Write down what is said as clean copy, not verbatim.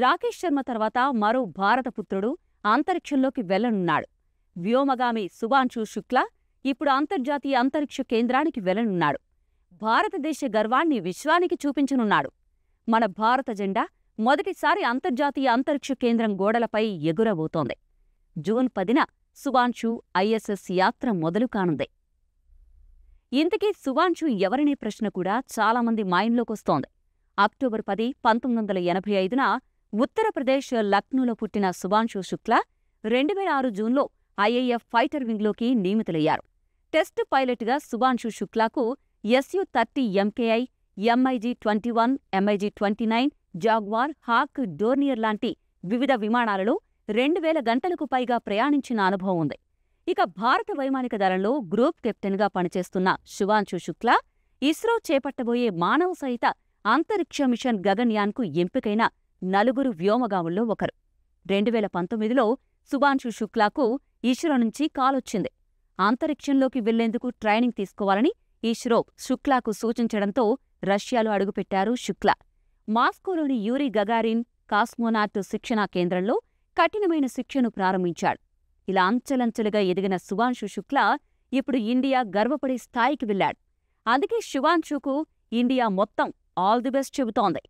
రాకేష్ శర్మ తర్వాత మరో భారత పుత్రుడు అంతరిక్షంలోకి వెళ్లనున్నాడు. వ్యోమగామి శుభాంశు శుక్లా ఇప్పుడు అంతర్జాతీయ అంతరిక్ష కేంద్రానికి వెళ్లనున్నాడు. భారతదేశ గర్వాన్ని విశ్వానికి చూపించనున్నాడు. మన భారత జెండా మొదటిసారి అంతర్జాతీయ అంతరిక్ష కేంద్రం గోడలపై ఎగురబోతోంది. జూన్ 10న శుభాంశు ఐఎస్ఎస్ యాత్ర మొదలు కానుంది. ఇంతకీ శుభాంశు ఎవరనే ప్రశ్న కూడా చాలామంది మైండ్లోకొస్తోంది. అక్టోబర్ 10, 1985న ఉత్తరప్రదేశ్ లక్నోలో పుట్టిన శుభాంశు శుక్లా 2006 జూన్లో ఐఏఎఫ్ ఫైటర్ వింగ్లోకి నియమితులయ్యారు. టెస్ట్ పైలట్గా శుభాంశు శుక్లాకు SU-30 MKI, MiG-21, MiG-29, Jaguar, Hawk, Dornier లాంటి వివిధ విమానాలలో 2000 గంటలకు పైగా ప్రయాణించిన అనుభవం ఉంది. ఇక భారత వైమానిక దళంలో గ్రూప్ కెప్టెన్గా పనిచేస్తున్న శుభాంశు శుక్లా ఇస్రో చేపట్టబోయే మానవ సహిత అంతరిక్ష మిషన్ గగన్యాన్కు ఎంపికైన 4 వ్యోమగాముల్లో ఒకరు. 2019లో శుభాంశు శుక్లాకు ఇస్రో నుంచి కాలొచ్చింది. అంతరిక్షంలోకి వెళ్లేందుకు ట్రైనింగ్ తీసుకోవాలని ఇస్రో శుక్లాకు సూచించడంతో రష్యాలో అడుగుపెట్టారు శుక్లా. మాస్కోలోని యూరీ గగారిన్ కాస్మోనాట్ శిక్షణా కేంద్రంలో కఠినమైన శిక్షను ప్రారంభించాడు. ఇలా అంచెలంచెలుగా ఎదిగిన శుభాంశు శుక్లా ఇప్పుడు ఇండియా గర్వపడే స్థాయికి వెళ్లాడు. అందుకే శుభాంశుకు ఇండియా మొత్తం ఆల్ ది బెస్ట్ చెబుతోంది.